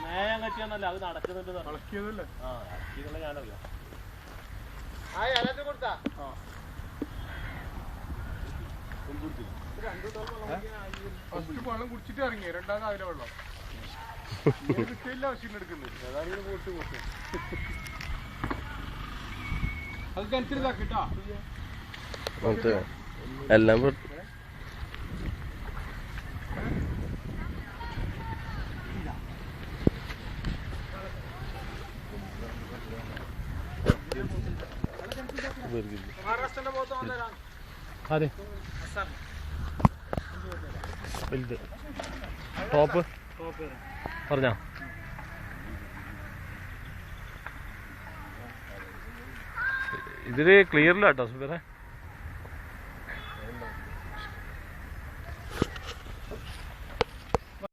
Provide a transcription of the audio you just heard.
മേയാൻ കറ്റിയാന്നല്ല അത് നടക്കുന്നുണ്ട് നടക്കിയതല്ലേ നടക്കിയതുള്ള ഞാനറിയാം വെള്ളം കുടിച്ചിട്ട് ഇറങ്ങി രണ്ടാമത് അതിലെ വെള്ളം കിട്ടിയില്ല ആവശ്യം എടുക്കുന്നത് ഏതാണെങ്കിലും പോട്ട് പോട്ട് അത് കിണറ്റിലിതാക്കിട്ടാ എല്ലാം അതെ വലുത് ടോപ്പ് പറഞ്ഞോ ഇതില് ക്ലിയറില്ല കേട്ടോ സുബേറെ